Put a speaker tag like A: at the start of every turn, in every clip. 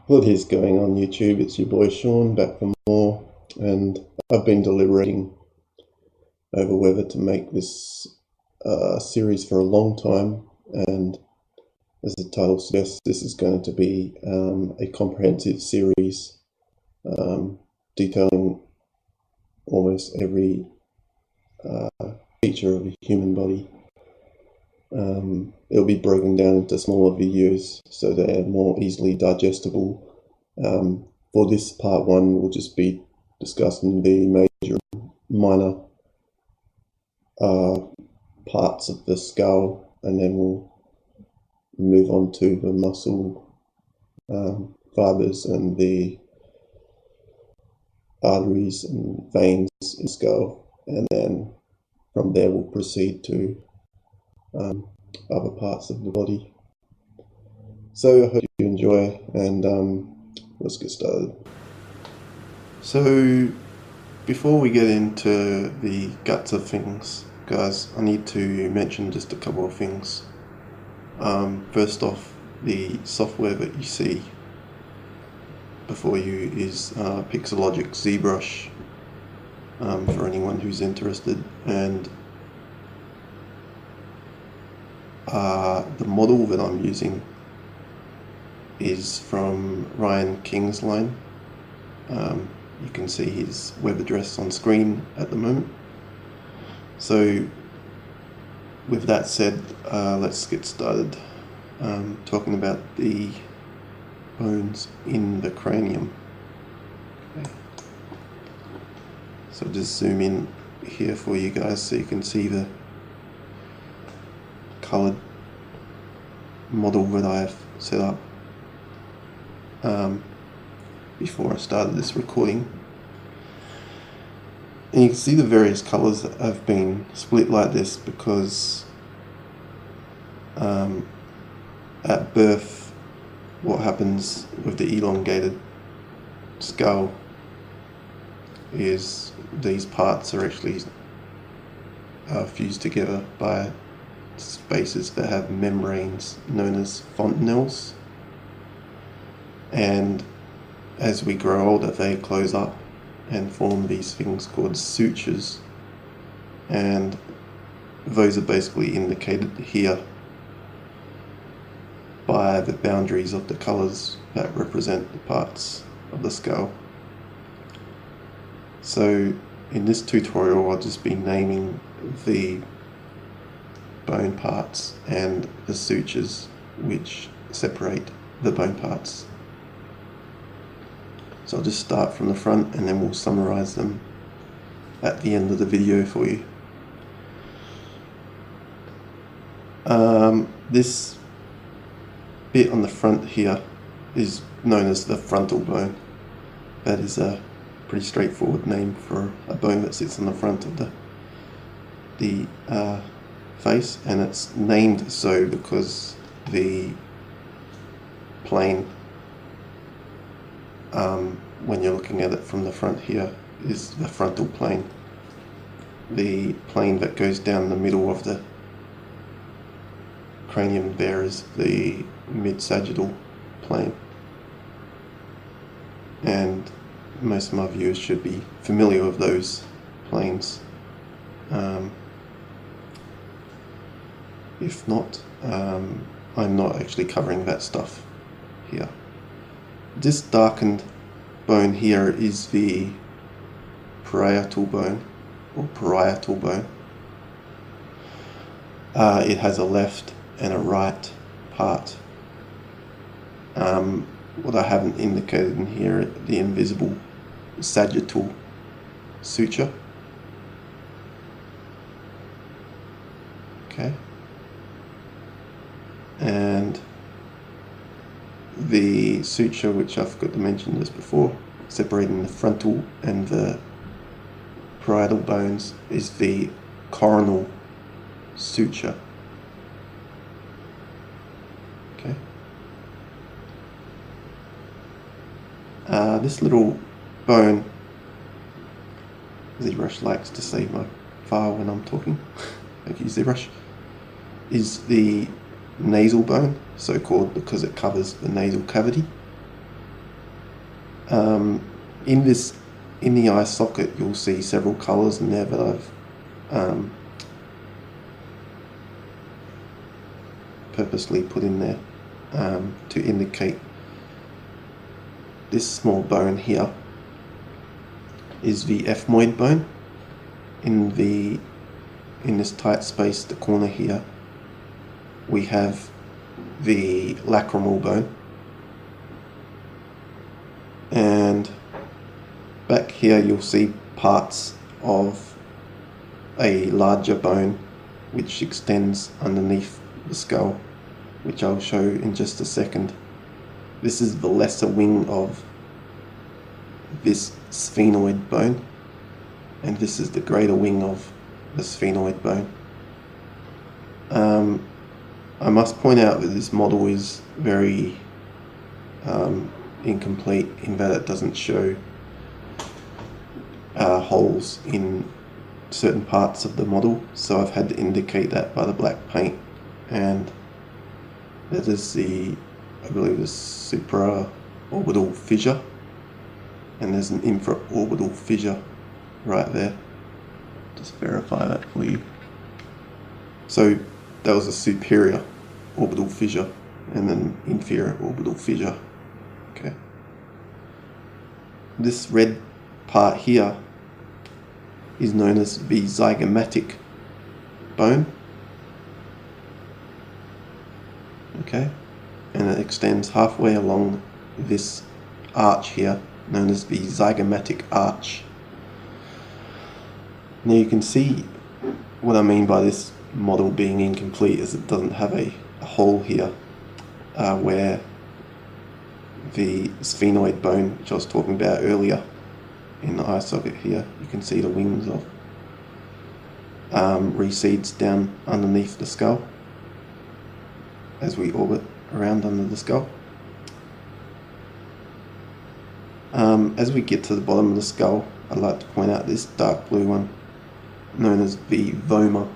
A: What is going on YouTube? It's your boy Sean back for more, and I've been deliberating over whether to make this series for a long time, and as the title suggests, this is going to be a comprehensive series detailing almost every feature of a human body. It'll be broken down into smaller videos so they're more easily digestible. For this part one, we'll just be discussing the major and minor parts of the skull, and then we'll move on to the muscle fibers and the arteries and veins in the skull, and then from there we'll proceed to other parts of the body. So I hope you enjoy, and let's get started. So before we get into the guts of things, guys, I need to mention just a couple of things. First off, the software that you see before you is Pixologic ZBrush, for anyone who's interested, and the model that I'm using is from Ryan Kingsline. You can see his web address on screen at the moment. So with that said, let's get started talking about the bones in the cranium. Okay. So just zoom in here for you guys so you can see the coloured model that I've set up before I started this recording. And you can see the various colours that have been split like this because at birth, what happens with the elongated skull is these parts are actually fused together by spaces that have membranes known as fontanelles, and as we grow older they close up and form these things called sutures, and those are basically indicated here by the boundaries of the colours that represent the parts of the skull. So in this tutorial I'll just be naming the bone parts and the sutures which separate the bone parts. So I'll just start from the front and then we'll summarize them at the end of the video for you. This bit on the front here is known as the frontal bone. That is a pretty straightforward name for a bone that sits on the front of the face, and it's named so because the plane, when you're looking at it from the front here, is the frontal plane. The plane that goes down the middle of the cranium there is the mid-sagittal plane, and most of my viewers should be familiar with those planes. If not, I'm not actually covering that stuff here. This darkened bone here is the parietal bone, or parietal bone. It has a left and a right part. What I haven't indicated in here, the invisible sagittal suture. Okay. And the suture, which I forgot to mention this before, separating the frontal and the parietal bones, is the coronal suture. Okay. This little bone, ZBrush likes to save my file when I'm talking, thank you ZBrush, is the nasal bone, so called because it covers the nasal cavity. In the eye socket, you'll see several colours in there that I've purposely put in there to indicate this small bone here is the ethmoid bone. In this tight space, the corner here, we have the lacrimal bone, and back here you'll see parts of a larger bone which extends underneath the skull, which I'll show in just a second. This is the lesser wing of this sphenoid bone, and this is the greater wing of the sphenoid bone. I must point out that this model is very incomplete in that it doesn't show holes in certain parts of the model, so I've had to indicate that by the black paint. And that is I believe, the supraorbital fissure, and there's an infraorbital fissure right there. Just verify that for you. So that was a superior orbital fissure and an inferior orbital fissure. Okay. This red part here is known as the zygomatic bone. Okay, and it extends halfway along this arch here, known as the zygomatic arch. Now you can see what I mean by this model being incomplete is it doesn't have a hole here where the sphenoid bone, which I was talking about earlier in the eye socket here, you can see the wings of recedes down underneath the skull as we orbit around under the skull. As we get to the bottom of the skull, I'd like to point out this dark blue one, known as the vomer.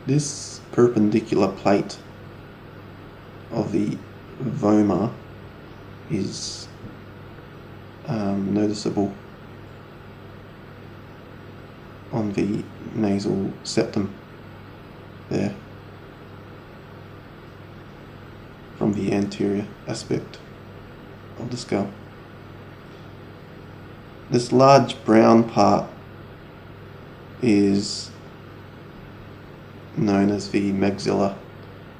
A: This perpendicular plate of the vomer is noticeable on the nasal septum there, from the anterior aspect of the skull. This large brown part is known as the maxilla,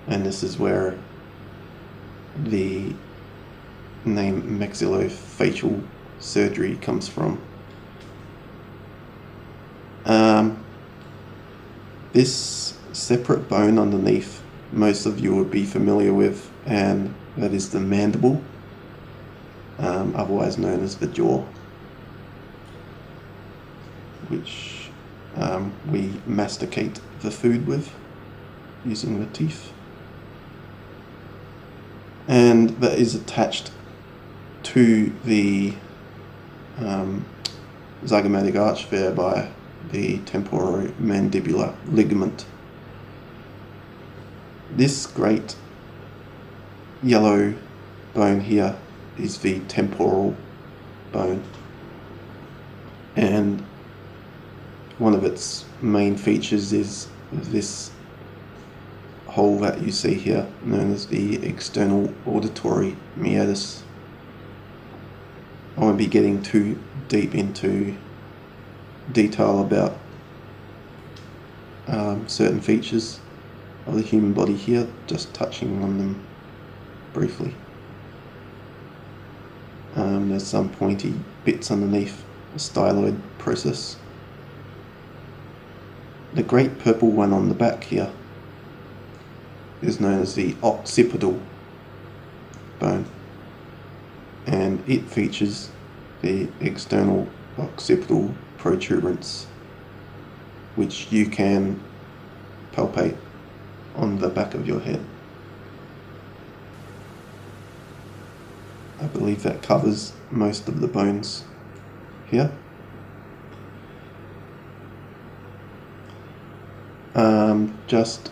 A: and this is where the name maxillofacial surgery comes from. This separate bone underneath, most of you would be familiar with, and that is the mandible, otherwise known as the jaw, which we masticate the food with using the teeth, and that is attached to the zygomatic arch there by the temporomandibular ligament. This great yellow bone here is the temporal bone, and one of its main features is this hole that you see here, known as the external auditory meatus. I won't be getting too deep into detail about certain features of the human body here, just touching on them briefly. There's some pointy bits underneath the styloid process. The great purple one on the back here is known as the occipital bone, and it features the external occipital protuberance, which you can palpate on the back of your head. I believe that covers most of the bones here. Just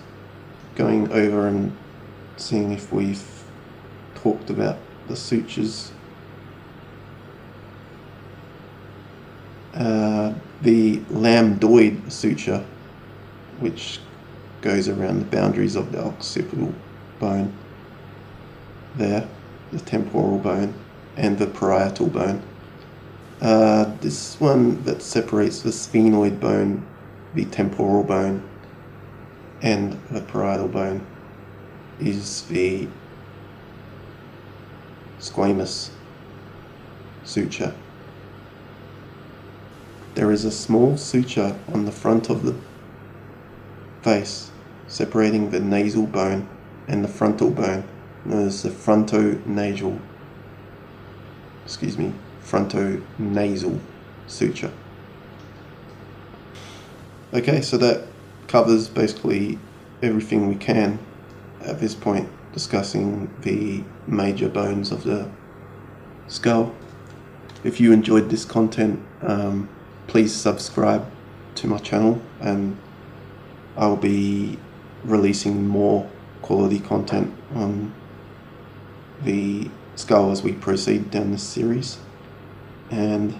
A: going over and seeing if we've talked about the sutures. The lambdoid suture, which goes around the boundaries of the occipital bone there, the temporal bone, and the parietal bone. This one that separates the sphenoid bone, the temporal bone, and the parietal bone is the squamous suture. There is a small suture on the front of the face separating the nasal bone and the frontal bone, known as the frontonasal suture. Okay, so that covers basically everything we can at this point, discussing the major bones of the skull. If you enjoyed this content, please subscribe to my channel, and I'll be releasing more quality content on the skull as we proceed down this series. And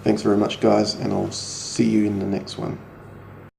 A: thanks very much, guys, and I'll see you in the next one.